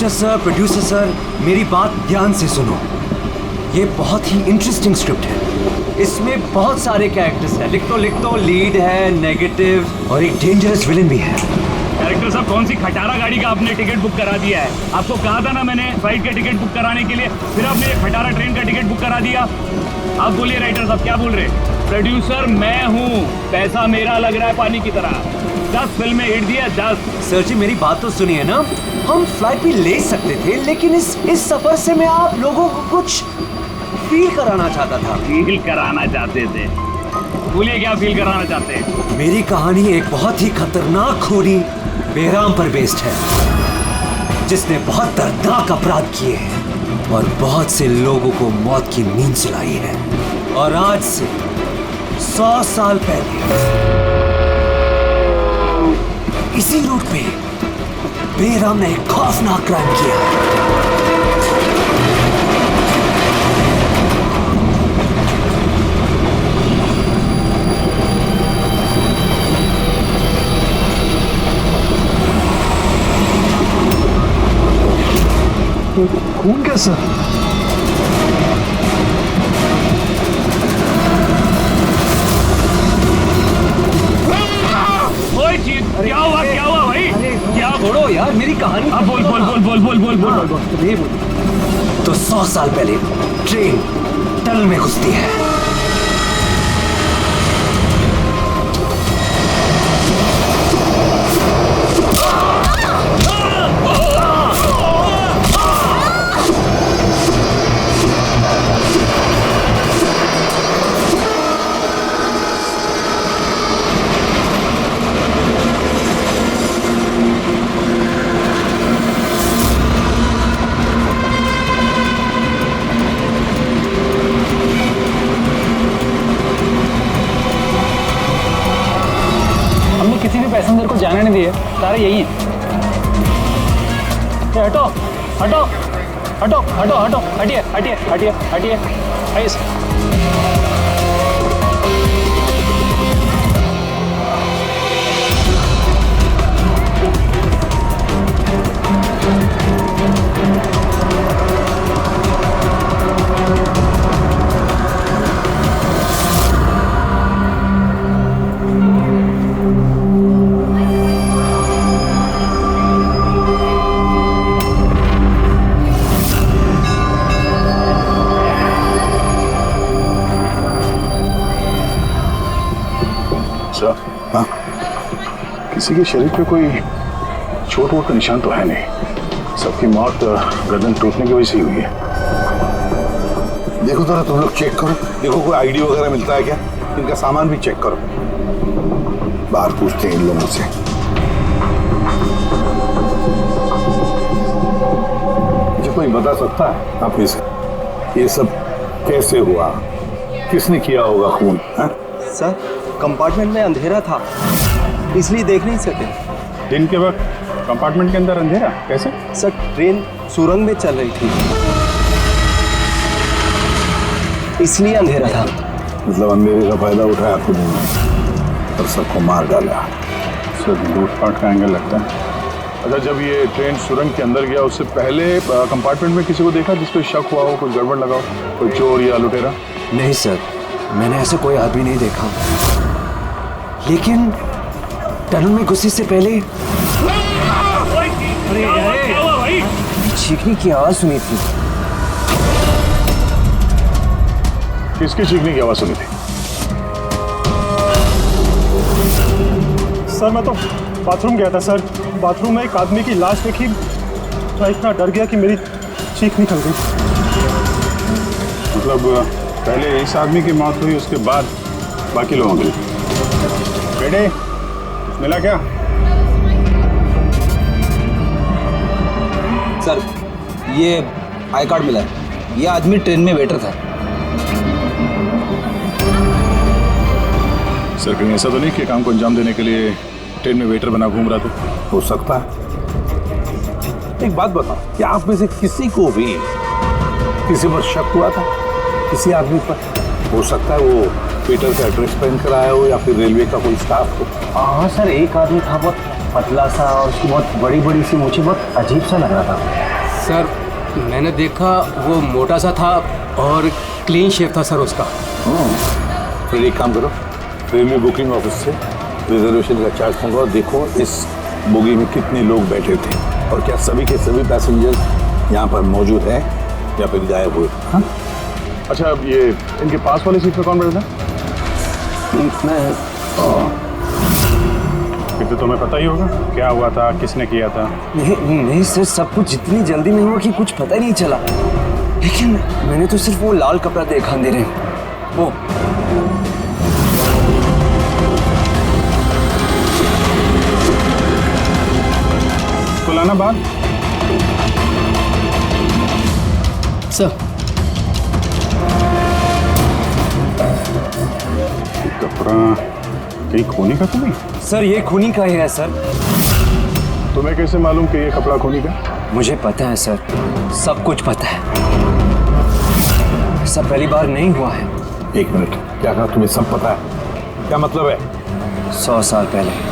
Director sir, producer sir, मेरी बात ध्यान से सुनो। ये बहुत ही इंटरेस्टिंग स्क्रिप्ट है। इसमें बहुत सारे कैरेक्टर्स हैं। लिख तो लीड है, नेगेटिव और एक डेंजरस विलन भी है। डायरेक्टर साहब, कौन सी खटारा गाड़ी का आपने टिकट बुक करा दिया है? आपको कहा था ना मैंने फ्लाइट का टिकट बुक कराने के लिए, फिर आपने एक खटारा ट्रेन का टिकट बुक करा दिया। आप बोलिए राइटर साहब, क्या बोल रहे हैं? प्रोड्यूसर मैं हूँ, पैसा मेरा लग रहा है पानी की तरह। 10 फिल्में हिट दिया, 10। सर जी मेरी बात तो सुनिए ना, हम फ्लाइट भी ले सकते थे, लेकिन इस सफर से मैं आप लोगों को कुछ फील कराना चाहता था। फील कराना चाहते थे? बोलिए क्या फील कराना चाहते हैं? मेरी कहानी एक बहुत ही खतरनाक खूनी बेराम पर बेस्ड है, जिसने बहुत दर्दनाक अपराध किए हैं और बहुत से लोगों को मौत की नींद सुलाई है। और आज से 100 साल पहले इसी रूट पे बेराम ने एक खौफनाक क्राइम किया। खून कैसा? क्या हुआ भाई? क्या छोड़ो यार मेरी कहानी। अब बोल। तो 100 साल पहले ट्रेन टनल में घुसती है। किसी भी पैसेंजर को जाने नहीं दिए, सारे यही हैं। हटो हटो हटो हटो हटो, हटिए हटिए हटिए हटिए। हाँ, किसी के शरीर पे कोई चोट वोट का निशान तो है नहीं। सबकी मौत गर्दन टूटने की वजह से ही हुई है। देखो जरा तुम लोग चेक करो, देखो कोई आईडी वगैरह मिलता है क्या? इनका सामान भी चेक करो। बाहर पूछते हैं इन लोगों से। मुझे कोई बता सकता है आप इसे ये सब कैसे हुआ? किसने किया होगा खून? सर कंपार्टमेंट में अंधेरा था, इसलिए देख नहीं सके। दिन के वक्त कंपार्टमेंट के अंदर अंधेरा कैसे? सर ट्रेन सुरंग में चल रही थी, इसलिए अंधेरा था। मतलब अंधेरे का फायदा उठाया खुद ने और सबको मार डाला। सर लूटपाट का एंगल लगता है। अच्छा, जब ये ट्रेन सुरंग के अंदर गया उससे पहले कंपार्टमेंट में किसी को देखा जिस पे शक हुआ हो, कोई गड़बड़ लगा हो, कोई चोर या लुटेरा? नहीं सर, मैंने ऐसा कोई आदमी नहीं देखा, लेकिन टनल में घुसने से पहले चीखने की आवाज सुनी थी। किसकी चीखने की आवाज सुनी थी? सर मैं तो बाथरूम गया था सर, बाथरूम में एक आदमी की लाश देखी, मैं इतना डर गया कि मेरी चीख निकल गई। मतलब पहले इस आदमी की मौत हुई, उसके बाद बाकी लोगों की। बेटे मिला क्या? सर ये आई कार्ड मिला है, ये आदमी ट्रेन में वेटर था। सर कहीं ऐसा तो नहीं कि काम को अंजाम देने के लिए ट्रेन में वेटर बना घूम रहा था? हो सकता है। एक बात बताओ, क्या आप में से किसी को भी किसी पर शक हुआ था? किसी आदमी पर? हो सकता है वो वेटर का एड्रेस पहन कर आया हो या फिर रेलवे का कोई स्टाफ हो। हाँ सर, एक आदमी था बहुत पतला सा और उसकी बहुत बड़ी बड़ी सी मूछें, बहुत अजीब सा लग रहा था। सर मैंने देखा वो मोटा सा था और क्लीन शेव था सर उसका। फिर एक काम करो, रेलवे बुकिंग ऑफिस से रिजर्वेशन का चार्ज मंगाओ, देखो इस बोगी में कितने लोग बैठे थे और क्या सभी के सभी पैसेंजर्स यहाँ पर मौजूद हैं या फिर गायब हुए। हाँ अच्छा, अब ये इनके पास वाली सीट पे कौन बैठा था? फिर तो तुम्हें पता ही होगा क्या हुआ था, किसने किया था। नहीं सर, सब कुछ इतनी जल्दी में हुआ कि कुछ पता ही नहीं चला। लेकिन मैंने तो सिर्फ वो लाल कपड़ा देखा अंधेरे में। वो तो लाना बात सर। कपड़ा कहीं खूनी का तो नहीं? सर ये खूनी का ही है सर। तुम्हें कैसे मालूम कि ये कपड़ा खूनी का? मुझे पता है सर, सब कुछ पता है। ऐसा पहली बार नहीं हुआ है। एक मिनट, क्या कहा? तुम्हें सब पता है? क्या मतलब है? 100 साल पहले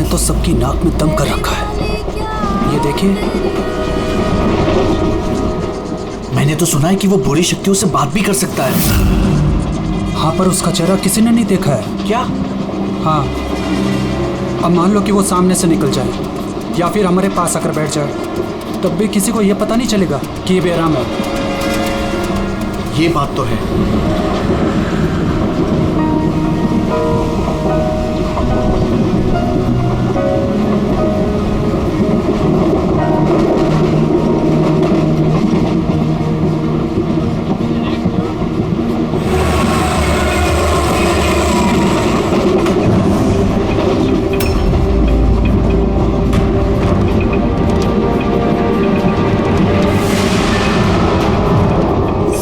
तो सबकी नाक में दम कर रखा है। ये देखिए, मैंने तो सुना है कि वो बुरी शक्तियों से बात भी कर सकता है। हाँ, पर उसका चेहरा किसी ने नहीं देखा है। क्या? हाँ, अब मान लो कि वो सामने से निकल जाए या फिर हमारे पास आकर बैठ जाए, तब भी किसी को ये पता नहीं चलेगा कि ये बेराम है। ये बात तो है।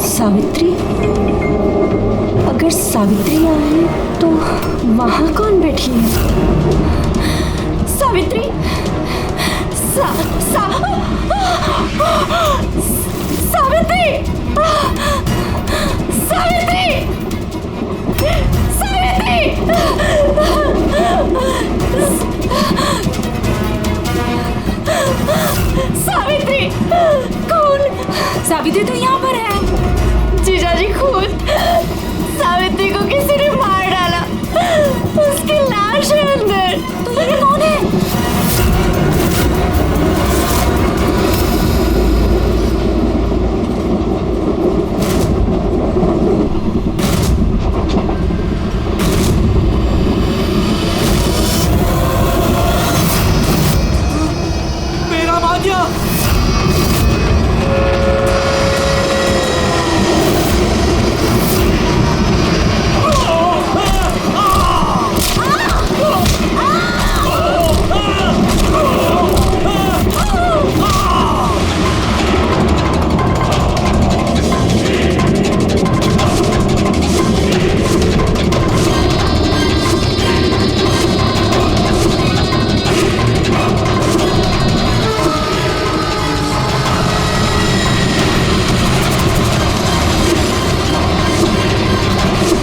सावित्री? अगर सावित्री आए तो वहाँ कौन बैठी है? सावित्री! सावित्री! सावित्री! सावित्री! सावित्री! कौन? सावित्री तो यहाँ पर है। जीजाजी, खून! सावित्री को किसी ने मार डाला, उसकी लाश है अंदर। तो ये कौन है? मेरा भाग्य!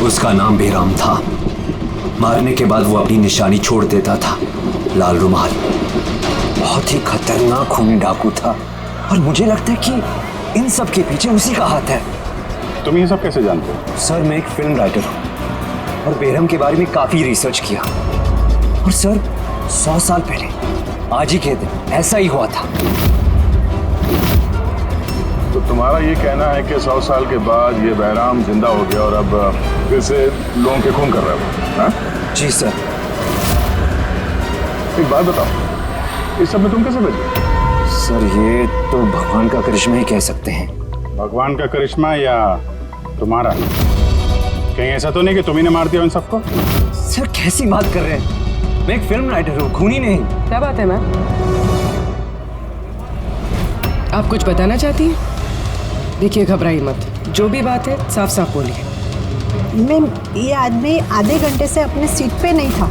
उसका नाम बेराम था। मारने के बाद वो अपनी निशानी छोड़ देता था, लाल रुमाल। बहुत ही खतरनाक खूनी डाकू था और मुझे लगता है कि इन सब के पीछे उसी का हाथ है। तुम ये सब कैसे जानते हो? सर, मैं एक फिल्म राइटर हूँ और बेरहम के बारे में काफी रिसर्च किया। और सर, 100 साल पहले आज ही के दिन ऐसा ही हुआ था। तो तुम्हारा ये कहना है कि 100 साल के बाद ये बहराम जिंदा हो गया और अब फिर से लोगों के खून कर रहा है? हाँ? जी सर। एक बात बताओ, इस सब में तुम कैसे बच गए? सर, ये तो भगवान का करिश्मा ही कह सकते हैं। भगवान का करिश्मा या तुम्हारा? कहीं ऐसा तो नहीं कि तुम ही ने मार दिया उन सबको? सर, कैसी बात कर रहे हैं? मैं एक फिल्म राइटर हूँ, खूनी नहीं। क्या बात है मैम? आप कुछ बताना चाहती हैं? देखिए, घबराइए मत, जो भी बात है साफ साफ बोलिए। मैम, ये आदमी आधे घंटे से अपने सीट पे नहीं था।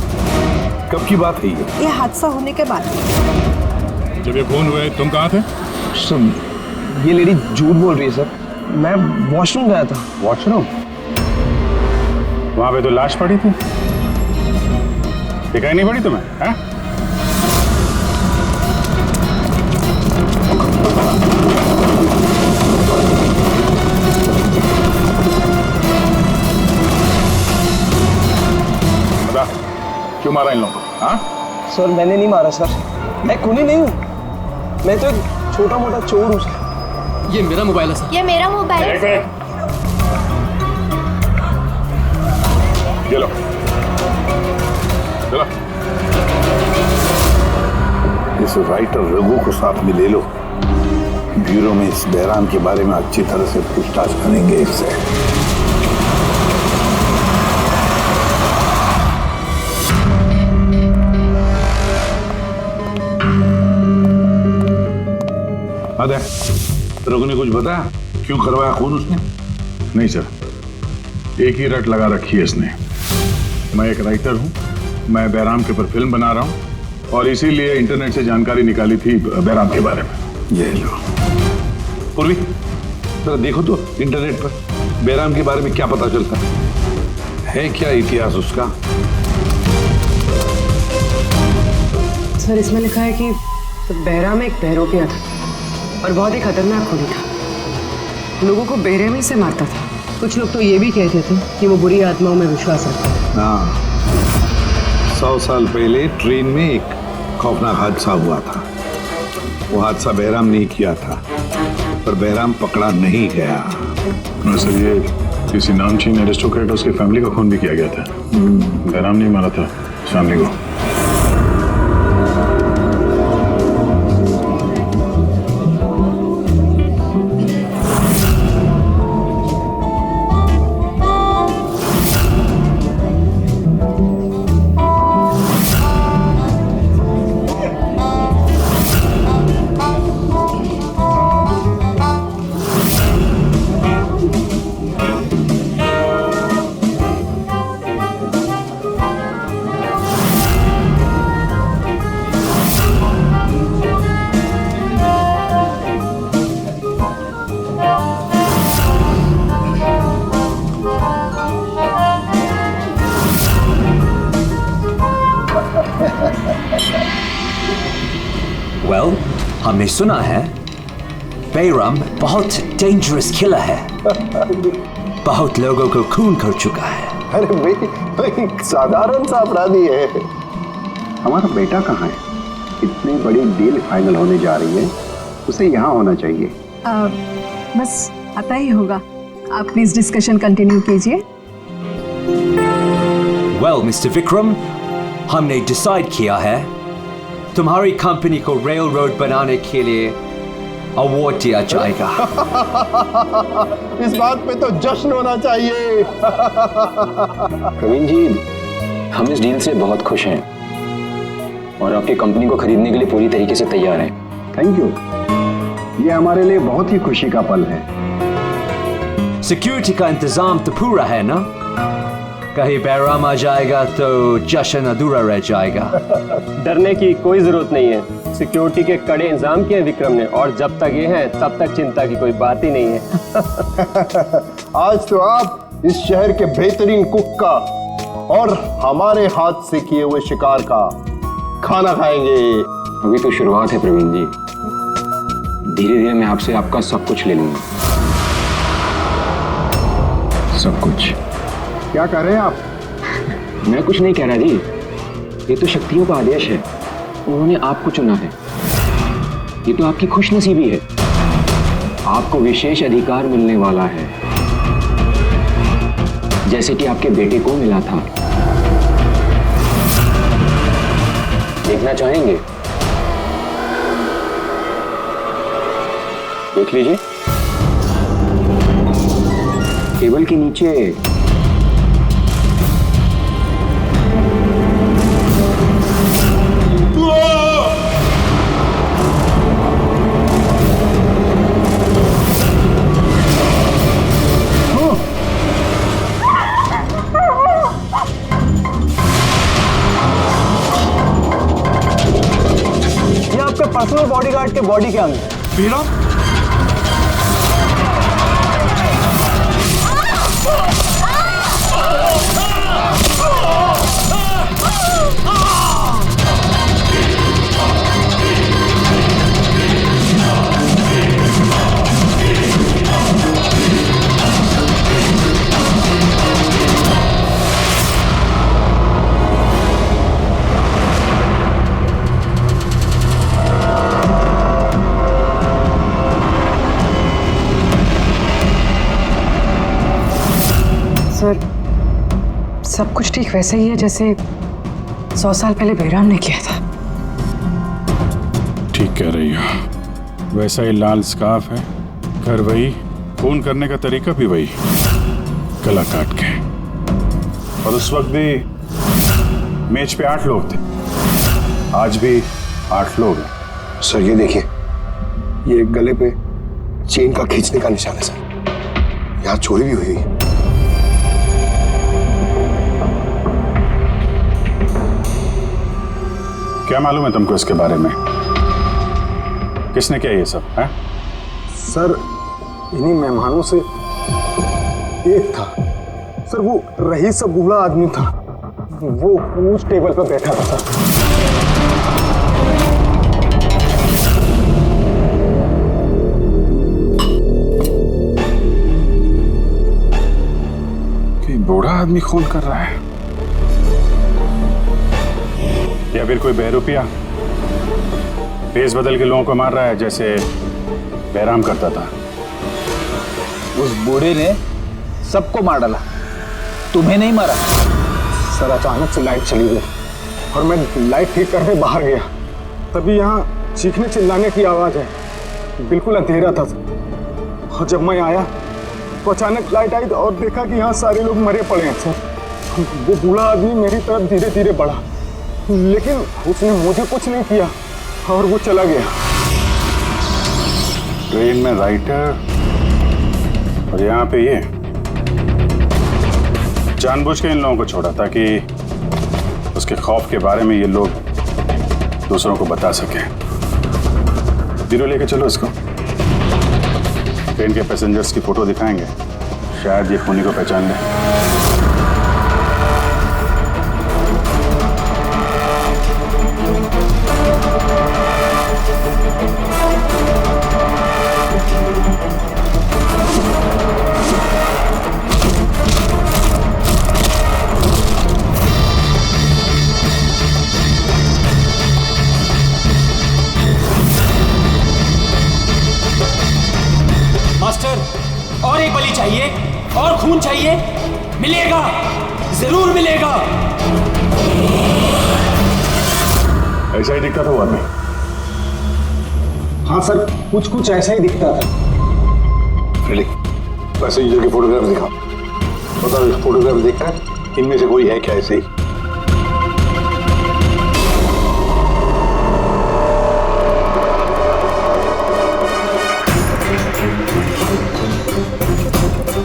कब की बात है ये? हादसा होने के बाद। जब ये खून हुए तुम कहाँ थे? सर ये लेडी झूठ बोल रही है सर। मैं वॉशरूम गया था। वॉशरूम? वहां पे तो लाश पड़ी थी, दिखाई नहीं पड़ी तुम्हें? हैं? बता, क्यों मारा इन लोगों को? हाँ? सर मैंने नहीं मारा सर, मैं खूनी नहीं हूँ, मैं तो एक छोटा मोटा चोर हूँ सर। ये मेरा मोबाइल है सर। ये मेरा मोबाइल है। ये लो, चलो। इस राइटर रघु को साथ में ले लो, ब्यूरो में इस बहराम के बारे में अच्छी तरह से पूछताछ करेंगे इससे। अरे रघु ने कुछ बताया क्यों करवाया खून उसने? नहीं सर, एक ही रट लगा रखी है इसने। मैं एक राइटर हूँ, मैं बहराम के ऊपर फिल्म बना रहा हूँ और इसीलिए इंटरनेट से जानकारी निकाली थी बहराम के बारे में। ये लो पूर्वी, जरा देखो तो इंटरनेट पर बहराम के बारे में क्या पता चलता है क्या इतिहास उसका? सर इसमें लिखा है कि बहराम एक बहरोपिया था और बहुत ही खतरनाक खूनी था। लोगों को बेरहमी से मारता था। कुछ लोग तो ये भी कहते थे कि वो बुरी आत्माओं में विश्वास रखता है। हाँ, 100 साल पहले ट्रेन में एक खौफनाक हादसा हुआ था। वो हादसा बहराम ने किया था, पर बहराम पकड़ा नहीं गया। सर ये किसी नामचीन एरिस्टोक्रेट की फैमिली का खून भी किया गया था। बहराम नहीं मारा था फैमिली को। वेल, हमने सुना है बहराम बहुत डेंजरस किलर है। बहुत लोगों को खून कर चुका है। अरे भाई साधारण सा अपराधी है। हमारा बेटा कहाँ है? इतनी बड़ी डील फाइनल होने जा रही है, उसे यहाँ होना चाहिए। बस आता ही होगा। आप प्लीज डिस्कशन कंटिन्यू कीजिए। वेल मिस्टर विक्रम, हमने डिसाइड किया है तुम्हारी कंपनी को रेल रोड बनाने के लिए अवार्ड दिया जाएगा। इस बात पे तो जश्न होना चाहिए। प्रवीण जी, हम इस डील से बहुत खुश हैं और आपकी कंपनी को खरीदने के लिए पूरी तरीके से तैयार हैं। थैंक यू, ये हमारे लिए बहुत ही खुशी का पल है। सिक्योरिटी का इंतजाम तो पूरा है ना? कहीं बहराम आ जाएगा तो जश्न अधूरा रह जाएगा। डरने की कोई जरूरत नहीं है। सिक्योरिटी के कड़े इंतजाम किए विक्रम ने, और जब तक ये हैं तब तक चिंता की कोई बात ही नहीं है। आज तो आप इस शहर के बेहतरीन कुक का और हमारे हाथ से किए हुए शिकार का खाना खाएंगे। अभी तो शुरुआत है प्रवीण जी, धीरे धीरे मैं आपसे आपका सब कुछ ले लूंगा। सब कुछ। क्या कह रहे हैं आप? मैं कुछ नहीं कह रहा जी, ये तो शक्तियों का आदेश है। उन्होंने आपको चुना है, ये तो आपकी खुशनसीबी है। आपको विशेष अधिकार मिलने वाला है, जैसे कि आपके बेटे को मिला था। देखना चाहेंगे? देख लीजिए, टेबल के नीचे पर्सनल बॉडीगार्ड के बॉडी के अंदर। बेराम? सर, सब कुछ ठीक वैसे ही है जैसे 100 साल पहले बेराम ने किया था। ठीक कह रही हो। वैसा ही लाल स्कार्फ है, घर वही, खून करने का तरीका भी वही, गला काट के। और उस वक्त भी मेज पे 8 लोग थे, आज भी 8 लोग हैं। सर ये देखिए, ये गले पे चेन का खींचने का निशान है सर। यहाँ चोरी भी हुई है। क्या मालूम है तुमको इसके बारे में? किसने किया ये सब है? सर इन्हीं मेहमानों से एक था सर, वो रईस सा बूढ़ा आदमी था, वो उस टेबल पर बैठा था सर। कि बूढ़ा आदमी खून कर रहा है या फिर कोई बहरूपिया भेस बदल के लोगों को मार रहा है जैसे बैराम करता था। उस बूढ़े ने सबको मार डाला, तुम्हें नहीं मारा। सर अचानक से लाइट चली गई और मैं लाइट ठीक करने बाहर गया, तभी यहाँ चीखने चिल्लाने की आवाज है। बिल्कुल अंधेरा था और जब मैं आया तो अचानक लाइट आई और देखा कि यहाँ सारे लोग मरे पड़े हैं सर। वो बूढ़ा आदमी मेरी तरफ धीरे धीरे बढ़ा, लेकिन उसने मुझे कुछ नहीं किया और वो चला गया। ट्रेन में राइटर और यहाँ पे ये जानबूझ के इन लोगों को छोड़ा ताकि उसके खौफ के बारे में ये लोग दूसरों को बता सके। बीरो लेके चलो इसको, ट्रेन के पैसेंजर्स की फोटो दिखाएंगे, शायद ये खूनी को पहचान ले। और एक बलि चाहिए और खून चाहिए, मिलेगा, जरूर मिलेगा। ऐसा ही दिखता था वो आदमी? हाँ सर, कुछ कुछ ऐसा ही दिखता था। पैसेंजर के फोटोग्राफ दिखा, बताओ फोटोग्राफ देखा है, इनमें से कोई है क्या ऐसे ही?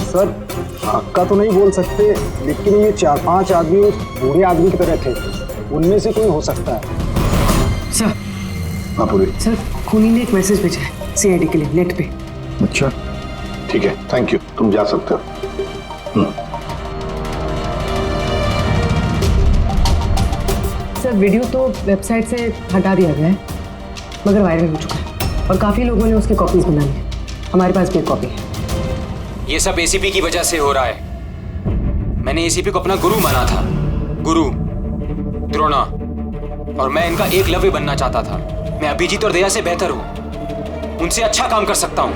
सर पक्का तो नहीं बोल सकते, लेकिन ये 4-5 आदमी उस बूढ़े आदमी की तरह थे, उनमें से कोई हो सकता है। सर, हाँ पूरी। सर खूनी ने एक मैसेज भेजा है सीआईडी के लिए नेट पे। अच्छा ठीक है, थैंक यू, तुम जा सकते हो। सर वीडियो तो वेबसाइट से हटा दिया गया है, मगर वायरल हो चुका है और काफी लोगों ने उसकी कॉपीज बना ली है। हमारे पास भी एक कॉपी है। ये सब एसीपी की वजह से हो रहा है। मैंने एसीपी को अपना गुरु माना था, गुरु द्रोणा, और मैं इनका एकलव्य बनना चाहता था। मैं अभिजीत और दया से बेहतर हूं, उनसे अच्छा काम कर सकता हूं,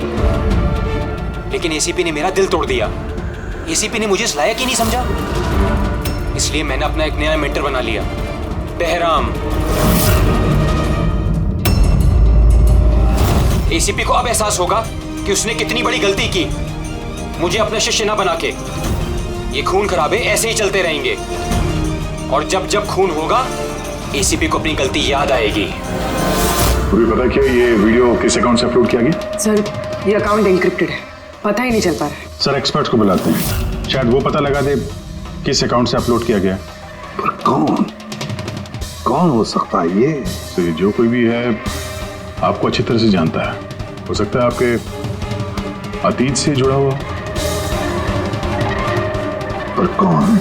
लेकिन एसीपी ने मेरा दिल तोड़ दिया। एसीपी ने मुझे इस लायक ही नहीं समझा, इसलिए मैंने अपना एक नया मेंटर बना लिया, बहराम। एसीपी को अब एहसास होगा कि उसने कितनी बड़ी गलती की, मुझे अपना शिष्य ना बना के। ये खून खराबे ऐसे ही चलते रहेंगे और जब जब खून होगा एसीपी को अपनी गलती याद आएगी। पूरी पता क्या ये वीडियो किस अकाउंट से अपलोड किया गया? सर ये अकाउंट एन्क्रिप्टेड है, पता ही नहीं चल पा रहा है। सर एक्सपर्ट्स को बुलाते हैं, शायद वो पता लगा दे किस अकाउंट से अपलोड किया गया। पर कौन हो सकता है ये? तो ये जो कोई भी है आपको अच्छी तरह से जानता है। हो सकता है आपके अतीत से जुड़ा हुआ। पर कौन?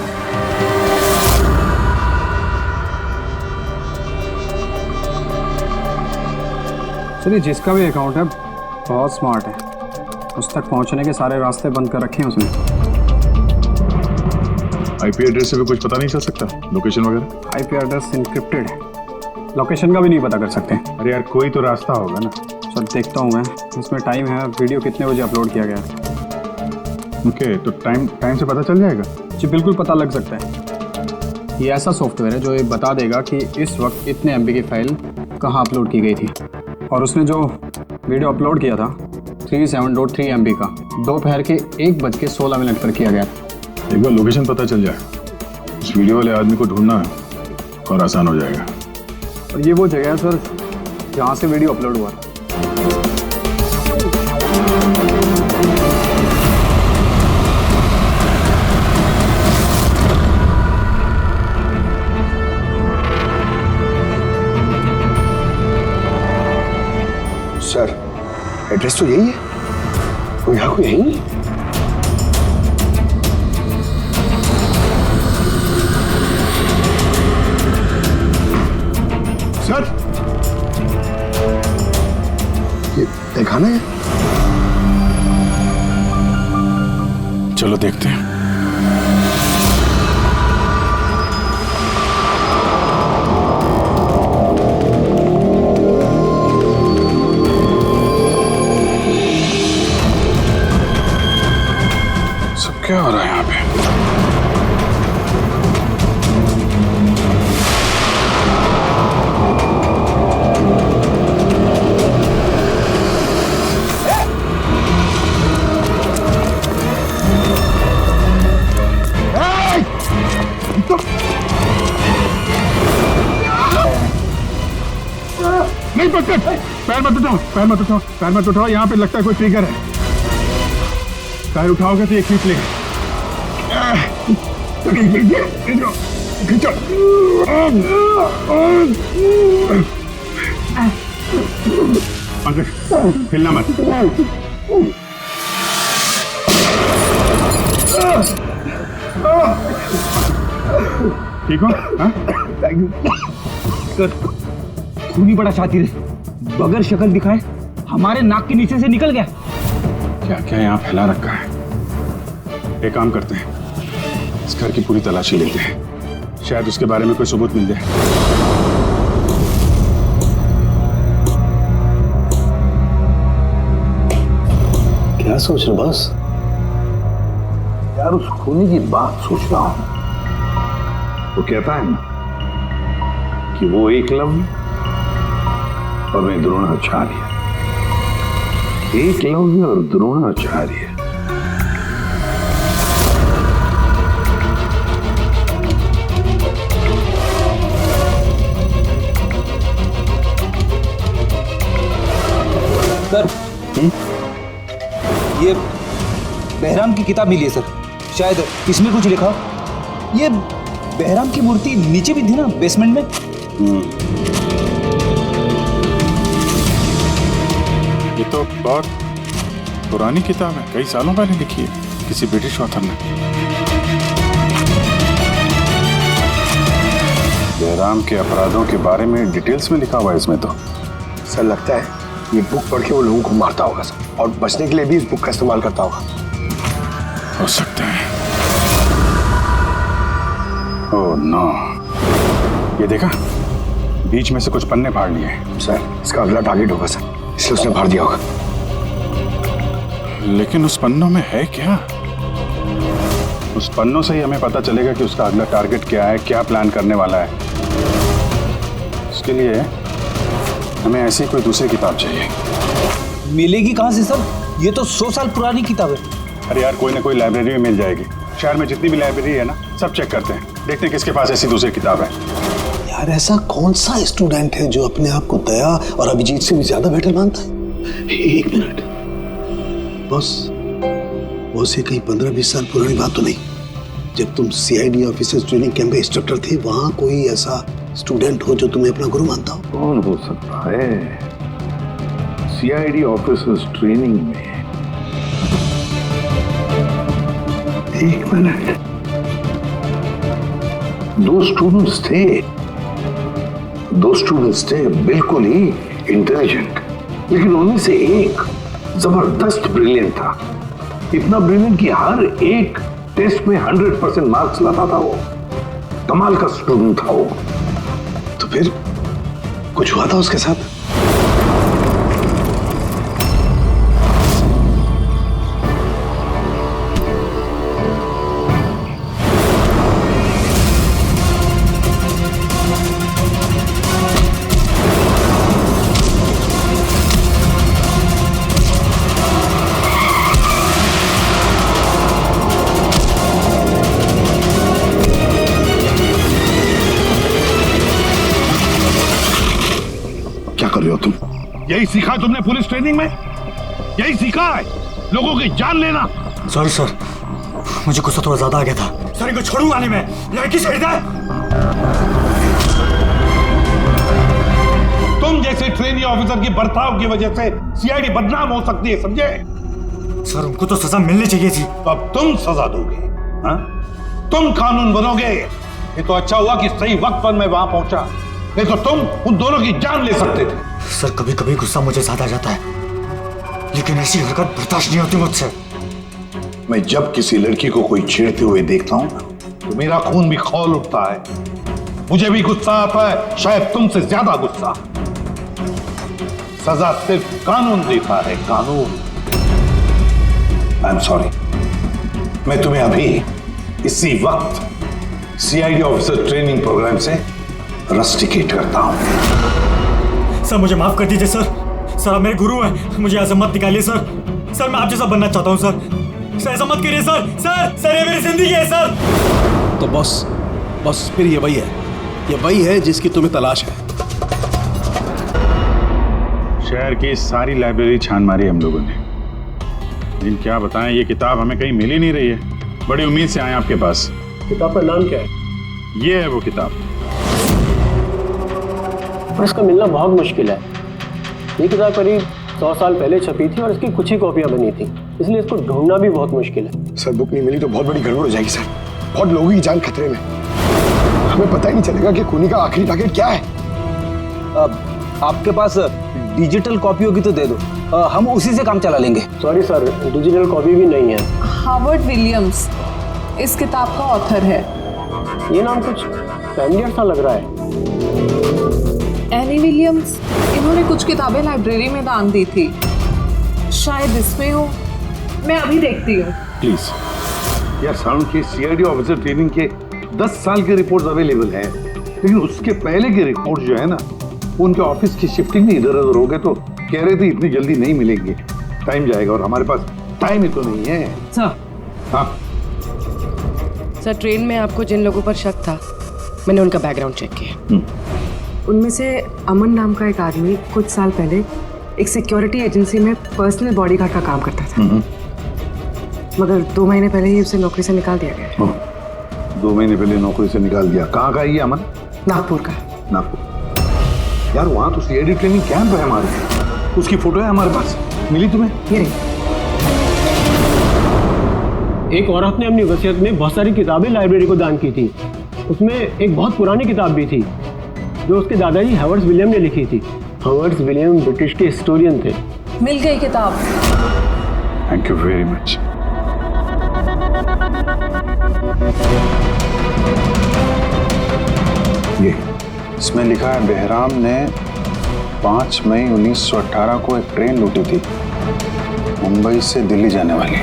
चलिए, जिसका भी अकाउंट है बहुत स्मार्ट है, उस तक पहुंचने के सारे रास्ते बंद कर रखे हैं उसने। आईपी एड्रेस से भी कुछ पता नहीं चल सकता, लोकेशन वगैरह? आईपी एड्रेस इनक्रिप्टेड है, लोकेशन का भी नहीं पता कर सकते। अरे यार कोई तो रास्ता होगा ना। सर देखता हूँ मैं, इसमें टाइम है, वीडियो कितने बजे अपलोड किया गया। ओके, तो टाइम से पता चल जाएगा? जी बिल्कुल पता लग सकता है। ये ऐसा सॉफ्टवेयर है जो ये बता देगा कि इस वक्त इतने MB की फाइल कहाँ अपलोड की गई थी। और उसने जो वीडियो अपलोड किया था 37.3 MB का, दोपहर के 1:16 पर किया गया। एक बार लोकेशन पता चल जाए, उस वीडियो वाले आदमी को ढूंढना और आसान हो जाएगा। और ये वो जगह है सर जहाँ से वीडियो अपलोड हुआ था। सर एड्रेस तो यही है, कोई यहाँ कोई यही है। सर ये दिखाना है। चलो देखते हैं। सब क्या हो रहा है यहाँ पे? नहीं पकड़, पैर मत उठाओ, पैर मत उठाओ, पैर मत उठाओ। यहाँ पे लगता है कोई ट्रिगर है। पैर उठाओगे तो ये खींच लेगा। खींचो। पंकज हिलना मत। ठीक हो? Thank you sir. खून ही बड़ा शातिर है, बगैर शक्ल दिखाए हमारे नाक के नीचे से निकल गया। क्या क्या यहाँ फैला रखा है। एक काम करते हैं, इस घर की पूरी तलाशी लेते हैं, शायद उसके बारे में कोई सबूत मिल जाए। क्या सोच रहे बॉस? यार उस खूनी की बात सोच रहा हूं। वो कहता है ना कि वो एकलव्य और मैं द्रोणाचार्य। एकलव्य और द्रोणाचार्य। सर ये बहराम की किताब मिली है सर, शायद इसमें कुछ लिखा। ये बहराम की मूर्ति नीचे भी थी ना बेसमेंट में। ये तो बहुत पुरानी किताब है, कई सालों पहले लिखी है किसी ब्रिटिश ऑथर ने। जयराम के अपराधों के बारे में डिटेल्स में लिखा हुआ है इसमें तो। सर लगता है ये बुक पढ़ के वो लोगों को मारता होगा सर, और बचने के लिए भी इस बुक का इस्तेमाल करता होगा। हो सकता है। ओह नो, ये देखा बीच में से कुछ पन्ने फाड़ लिए। सर इसका अगला टारगेट होगा सर, इसलिए उसने फाड़ दिया होगा। लेकिन उस पन्नों में है क्या? उस पन्नों से ही हमें पता चलेगा कि उसका अगला टारगेट क्या है, क्या प्लान करने वाला है। उसके लिए हमें ऐसी कोई दूसरी किताब चाहिए। मिलेगी कहाँ से सर? ये तो 100 साल पुरानी किताब है। अरे यार कोई ना कोई लाइब्रेरी में मिल जाएगी। शहर में जितनी भी लाइब्रेरी है ना, सब चेक करते हैं, देखते हैं किसके पास ऐसी दूसरी किताब है। यार ऐसा कौन सा स्टूडेंट है जो अपने आप को दया और अभिजीत से भी ज्यादा बेटर मानता है? एक मिनट बॉस, ये कहीं 15-20 साल पुरानी बात तो नहीं? जब तुम CID ऑफिसर्स ट्रेनिंग कैंप में इंस्ट्रक्टर थे, वहां कोई ऐसा स्टूडेंट हो जो तुम्हें अपना गुरु मानता हो? कौन हो सकता है? सीआईडी ऑफिसर्स ट्रेनिंग में 1 मिनट, 2 स्टूडेंट्स थे बिल्कुल ही इंटेलिजेंट, लेकिन उनमें से एक जबरदस्त ब्रिलियंट था। इतना ब्रिलियंट कि हर एक टेस्ट में 100% मार्क्स लाता था। वो कमाल का स्टूडेंट था वो। तो फिर कुछ हुआ था उसके साथ? कर रहे हो तुम? यही सीखा है तुमने पुलिस ट्रेनिंग में? यही सीखा है लोगों की जान लेना? सॉरी सर, मुझे गुस्सा थोड़ा ज्यादा आ गया था। सर इनको छोड़ूंगा नहीं मैं, लड़की छोड़ दे। तुम जैसे ट्रेनी ऑफिसर की बर्ताव की वजह से सीआईडी बदनाम हो सकती है, समझे? सर उनको तो सजा मिलनी चाहिए थी। तो अब तुम सजा दोगे? हाँ? तुम कानून बनोगे? ये तो अच्छा हुआ कि सही वक्त पर मैं वहां पहुंचा, नहीं तो तुम उन दोनों की जान ले सकते थे। सर कभी कभी गुस्सा मुझे ज्यादा आ जाता है, लेकिन ऐसी हरकत बर्दाश्त नहीं होती मुझसे। मैं जब किसी लड़की को कोई छेड़ते हुए देखता हूं तो मेरा खून भी खौल उठता है, मुझे भी गुस्सा आता है, शायद तुमसे ज्यादा गुस्सा। सजा सिर्फ कानून देता है, कानून। आई एम सॉरी, मैं तुम्हें अभी इसी वक्त सीआईडी ऑफिसर ट्रेनिंग प्रोग्राम से रस्टिकेट करता हूं। सर मुझे माफ कर दीजिए सर। सर आप मेरे गुरु हैं, मुझे ऐसा मत निकालिए सर। सर मैं आप जैसा बनना चाहता हूं सर। सर ऐसा मत करिए सर। सर ये मेरी जिंदगी है सर। तो बस फिर ये वही है जिसकी तुम्हें तलाश है। शहर की सारी लाइब्रेरी छान मारी हम लोगों ने, लेकिन क्या बताएं, ये किताब हमें कहीं मिल ही नहीं रही है। बड़ी उम्मीद से आए आपके पास। किताब का नाम क्या है? ये है वो किताब। और इसका मिलना बहुत मुश्किल है। ये किताब करीब 100 साल पहले छपी थी और इसकी कुछ ही कॉपियां बनी थी, इसलिए इसको ढूंढना भी बहुत मुश्किल है। सर बुक नहीं मिली तो बहुत बड़ी गड़बड़ हो जाएगी सर। बहुत लोगों की जान खतरे में, हमें पता ही नहीं चलेगा कि खूनी का आखिरी टारगेट क्या है। आपके पास डिजिटल कॉपी होगी तो दे दो, हम उसी से काम चला लेंगे। सॉरी सर, डिजिटल कॉपी भी नहीं है। हार्वर्ड विलियम्स इस किताब का ऑथर है। ये नाम कुछ फैमिलियर सा लग रहा है। एनी विलियम्स, इन्होंने कुछ किताबें लाइब्रेरी में दान दी थी, शायद इसमें हो। मैं अभी देखती हूँ। प्लीज यार, साउंड की सीआईडी ऑफिसर ट्रेनिंग के 10 साल के रिपोर्ट्स अवेलेबल है, लेकिन उसके पहले के रिपोर्ट जो है ना, उनके ऑफिस की शिफ्टिंग में इधर उधर हो गए, तो कह रहे थे इतनी जल्दी नहीं मिलेंगे, टाइम जाएगा, और हमारे पास टाइम ही तो नहीं है। सर, हाँ सर ट्रेन में आपको जिन लोगों पर शक था, मैंने उनका बैकग्राउंड चेक किया। उनमें से अमन नाम का एक आदमी कुछ साल पहले एक सिक्योरिटी एजेंसी में पर्सनल बॉडीगार्ड का काम करता था, मगर 2 महीने पहले ही उसे नौकरी से निकाल दिया गया। 2 महीने पहले नौकरी से निकाल दिया। कहाँ का है ये अमन? नागपुर का। नागपुर यार, वहाँ तो सीआईडी ट्रेनिंग कैंप है हमारे, उसकी फोटो है हमारे पास, मिली तुम्हें? ये रही। एक औरत ने अपनी वसीयत में बहुत सारी किताबें लाइब्रेरी को दान की थी। उसमें एक बहुत पुरानी किताब भी थी जो उसके दादाजी हावर्ड विलियम ने लिखी थी। हावर्ड विलियम ब्रिटिश के हिस्टोरियन थे। मिल गई किताब। Thank you very much. ये इसमें लिखा है, बेहराम ने 5 मई 1918 को एक ट्रेन लूटी थी, मुंबई से दिल्ली जाने वाली।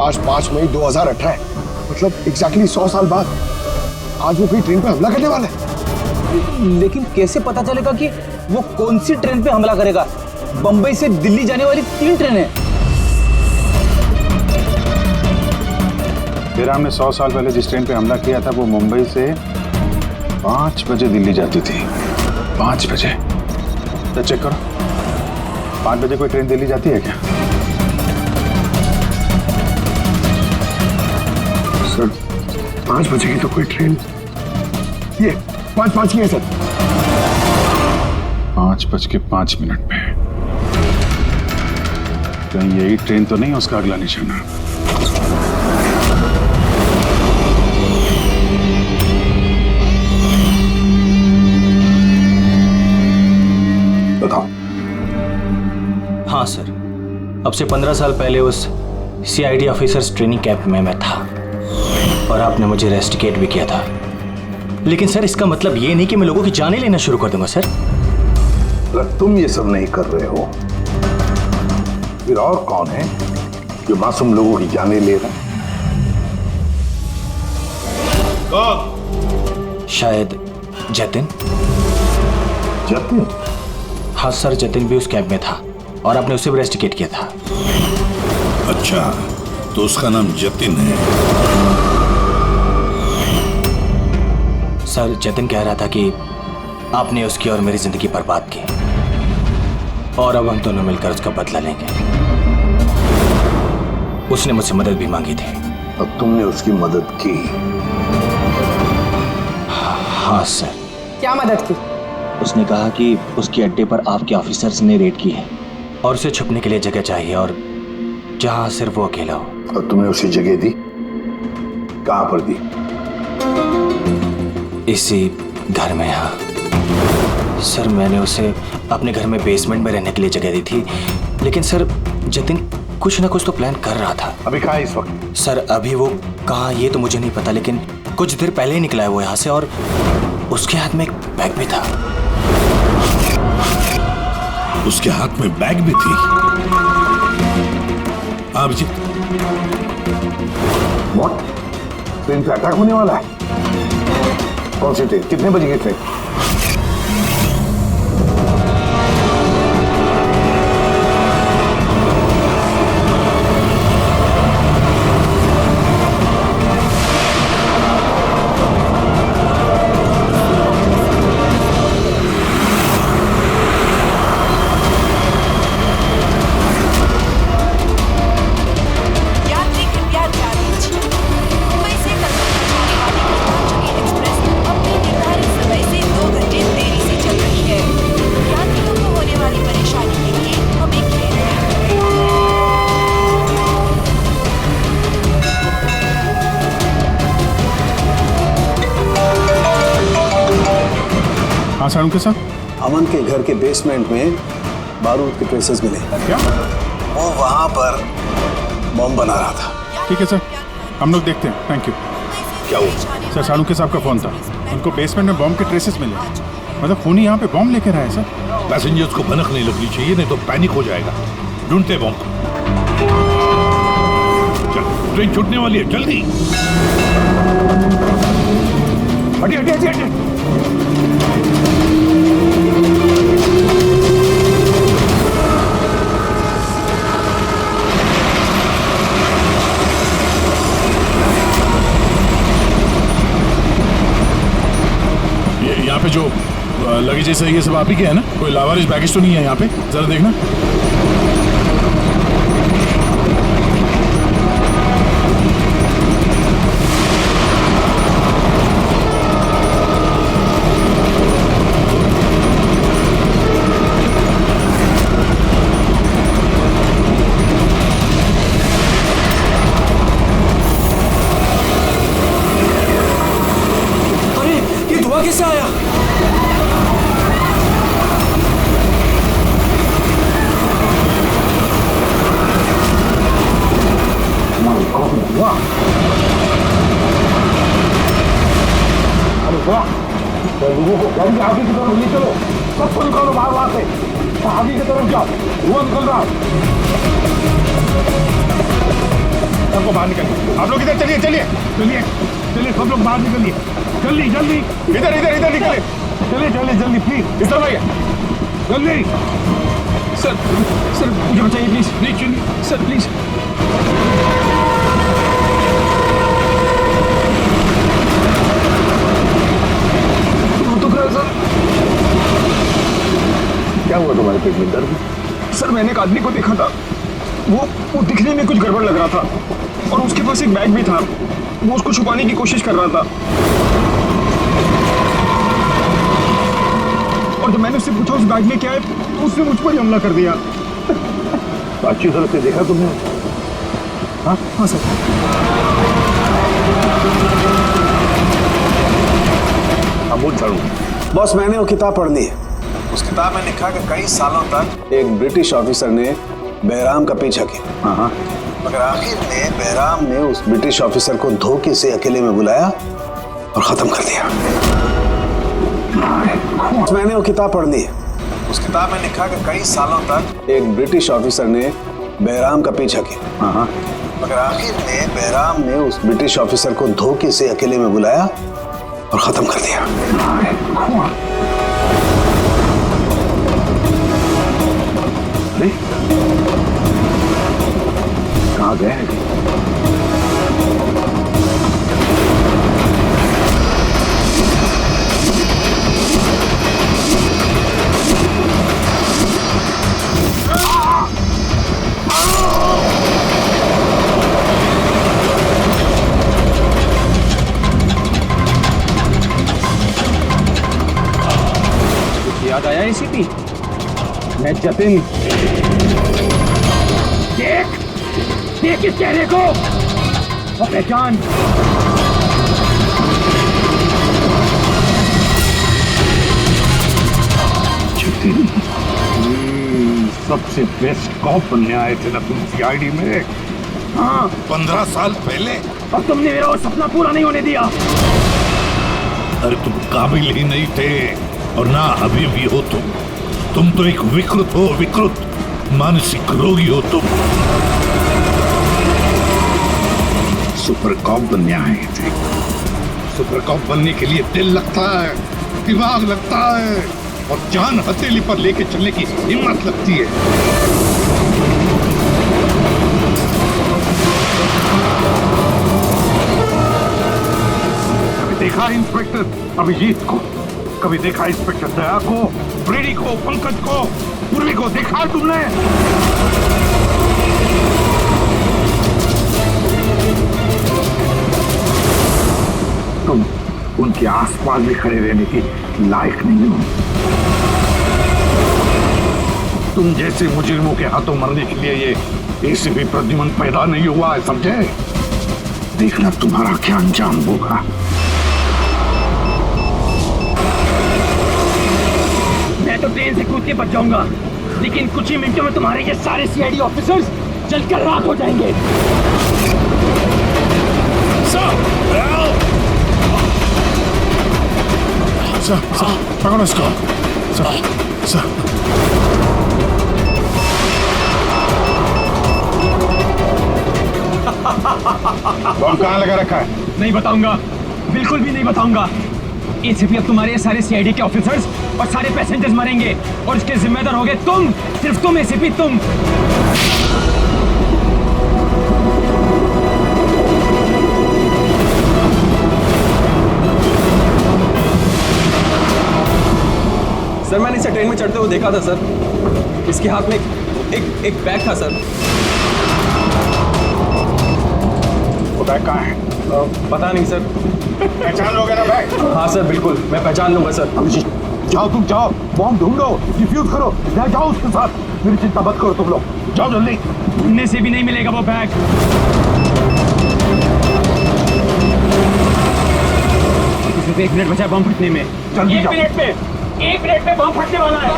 आज 5 मई 2018 है, मतलब एग्जैक्टली 100 साल बाद आज वो कोई ट्रेन पे हमला करने वाला है। लेकिन कैसे पता चलेगा कि वो कौन सी ट्रेन पे हमला करेगा? बंबई से दिल्ली जाने वाली 3 ट्रेनें। बेराम ने 100 साल पहले जिस ट्रेन पे हमला किया था वो मुंबई से 5 बजे दिल्ली जाती थी। 5 बजे? तो चेक करो, 5 बजे कोई ट्रेन दिल्ली जाती है क्या? सर 5 बजे की तो कोई ट्रेन, ये 5:05 की है सर। 5:05 पे कहीं यही ट्रेन तो नहीं उसका अगला निशाना? बताओ। हाँ सर, अब से 15 साल पहले उस सीआईडी ऑफिसर्स ट्रेनिंग कैंप में मैं था और आपने मुझे रेस्टिकेट भी किया था। लेकिन सर इसका मतलब ये नहीं कि मैं लोगों की जानें लेना शुरू कर दूंगा सर। अगर तुम ये सब नहीं कर रहे हो फिर और कौन है जो मासूम लोगों की जानें ले रहा है? शायद जतिन। जतिन? हाँ सर, जतिन भी उस कैंप में था और आपने उसे भी रेस्टिकेट किया था। अच्छा, तो उसका नाम जतिन है? सर जतिन कह रहा था कि आपने उसकी और मेरी जिंदगी बर्बाद की और अब हम दोनों मिलकर उसका बदला लेंगे। उसने मुझसे मदद भी मांगी थी। और तुमने उसकी मदद की? हाँ सर। क्या मदद की? उसने कहा कि उसके अड्डे पर आपके ऑफिसर्स ने रेड की है और उसे छुपने के लिए जगह चाहिए और जहां सिर्फ वो अकेला हो। और तुमने उसे जगह दी? कहां पर दी? इसी घर में। हाँ सर, मैंने उसे अपने घर में बेसमेंट में रहने के लिए जगह दी थी। लेकिन सर जतिन कुछ ना कुछ तो प्लान कर रहा था। अभी कहाँ है इस वक्त? सर अभी वो कहाँ ये तो मुझे नहीं पता, लेकिन कुछ देर पहले ही निकला है वो यहाँ से और उसके हाथ में एक बैग भी था। उसके हाथ में बैग भी थी? अभिजीत, व्हाट? ट्रेन पे अटैक होने वाला है? कौन सी ट्रेन? कितने बजे की ट्रेन? साड़ू के साथ? अमन के घर के बेसमेंट में बारूद के ट्रेसेस मिले। क्या? वो वहां पर बम बना रहा था। ठीक है सर, हम लोग देखते हैं। Thank you. क्या हुआ? सर साड़ू के साहब का फोन था, उनको बेसमेंट में बम के ट्रेसेस मिले। मतलब खूनी यहाँ पे बम लेकर आए सर। पैसेंजर्स को भनक नहीं लगनी चाहिए, नहीं तो पैनिक हो जाएगा। ढूंढते बम। चल, ट्रेन छूटने वाली है, जल्दी। हटिए हटिए हटिए हटिए। यहाँ पे जो लगेज है ये सब आप ही के है ना? कोई लावारिस बैगेज तो नहीं है यहाँ पे? जरा देखना। अरे ये धुआं कैसे आया? अरे वाह, लोगों को गाड़ी के आगे की तरफ ले चलो, सबको निकालो बाहर वहां से, आगे की तरफ जाओ, धुआं निकल रहा है। को बाहर निकलिए। आप लोग इधर चलिए चलिए चलिए चलिए, सब लोग बाहर निकलिए, जल्दी जल्दी, इधर इधर इधर निकलिए, चलिए चलिए जल्दी प्लीज, इस तरफ आइए जल्दी। सर सर मुझे बचाइए प्लीज, प्लीज चलिए सर प्लीज। क्या हुआ तुम्हारे पेट में दर्द? सर मैंने एक आदमी को देखा था, वो दिखने में कुछ गड़बड़ लग रहा था और उसके पास एक बैग भी था, वो उसको छुपाने की कोशिश कर रहा था। और जब मैंने उससे पूछा उस बैग में क्या है, तो उसने मुझ पर ही हमला कर दिया। तो अच्छी तरह से देखा तुमने? हाँ हाँ सर। अमूल झाड़ू। बॉस मैंने वो किताब पढ़ ली है। उस किताब में लिखा कि कई सालों तक एक ब्रिटिश ऑफिसर ने बहराम का पीछा किया, मगर आखिर में बहराम ने उस ब्रिटिश ऑफिसर को धोखे से अकेले में बुलाया और खत्म कर दिया। मैंने वो किताब पढ़ ली है। उस किताब में लिखा कि कई सालों तक एक ब्रिटिश ऑफिसर ने बहराम का पीछा किया, मगर आखिर में बहराम ने उस ब्रिटिश ऑफिसर को धोखे से अकेले में बुलाया और खत्म कर दिया। कहाँ गए हैं? याद आया एसीपी? मैं जतिन। देख इस चेहरे को और पहचान। सबसे बेस्ट कॉप बनने आए थे ना तुम सीआईडी में? हाँ 15 साल पहले। और तुमने मेरा वो सपना पूरा नहीं होने दिया। अरे तुम काबिल ही नहीं थे और ना अभी भी हो तुम तो एक विकृत हो, विकृत मानसिक रोगी हो तुम। सुपर कॉप बनने आए थे। सुपर कॉप बनने के लिए दिल लगता है, दिमाग लगता है और जान हथेली पर लेके चलने की हिम्मत लगती है। कभी देखा इंस्पेक्टर अभिजीत को? कभी देखा इंस्पेक्टर दया को, ब्रेडी को, पंकज को, मुरली को देखा तुमने? तुम उनके आसपास भी खड़े रहने की लायक नहीं हो। तुम जैसे मुजरिमों के हाथों मरने के लिए ये एसीपी प्रद्युमन पैदा नहीं हुआ है, समझे? देखना तुम्हारा क्या अंजाम होगा। मैं तो ट्रेन से कूद के बच जाऊंगा, लेकिन कुछ ही मिनटों में तुम्हारे ये सारे सीआईडी ऑफिसर्स जलकर राख हो जाएंगे। पकड़ो इसको। बम कहाँ लगा रखा है? नहीं बताऊंगा, बिल्कुल भी नहीं बताऊंगा। एसीपी अब तुम्हारे सारे सीआईडी के ऑफिसर्स और सारे पैसेंजर्स मरेंगे और इसके जिम्मेदार होगे तुम, सिर्फ तुम एसीपी, तुम। सर मैंने इसे ट्रेन में चढ़ते हुए देखा था सर। इसके हाथ में एक बैग था सर। वो बैग कहाँ है? पता नहीं सर। पहचान लोगे ना बैग? हाँ सर बिल्कुल, मैं पहचान लूंगा सर। जाओ तुम जाओ, बॉम्ब ढूंढो, डिफ्यूज करो, जाओ उसके साथ। मेरी चिंता मत करो तुम लोग, जाओ जल्दी। ढूंढने से भी नहीं मिलेगा वो बैग। सिर्फ 1 मिनट बचा है बम फटने में। जल्दी जाओ। 1 मिनट में बम फटने वाला है।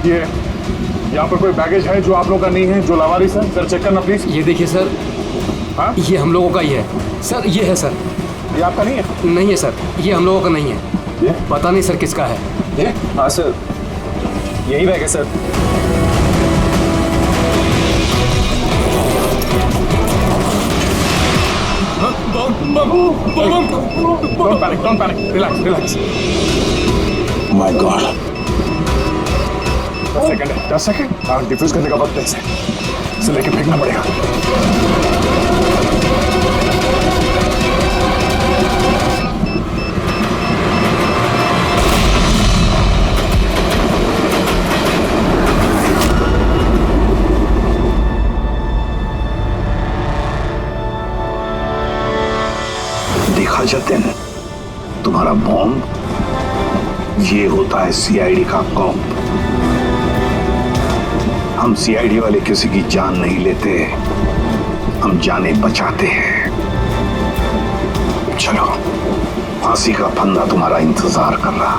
ये यहाँ पर कोई बैगेज है जो आप लोग का नहीं है, जो लावारिस है? सर चेक करना प्लीज। ये देखिए सर, हाँ? ये हम लोगों का ही है सर। ये है सर। ये आपका नहीं है? नहीं है सर, ये हम लोगों का नहीं है। ये? पता नहीं सर किसका है। ये? हाँ सर, यही बैग है sir. Don't panic. Relax. My God. 10 second. हाँ, डिफ्यूज करने का वक्त है इसे लेके फेंकना पड़ेगा। देखा जतिन, तुम्हारा बॉम्ब ये होता है सीआईडी का कॉप। हम सीआईडी वाले किसी की जान नहीं लेते, हम जाने बचाते हैं। चलो, फांसी का फंदा तुम्हारा इंतजार कर रहा।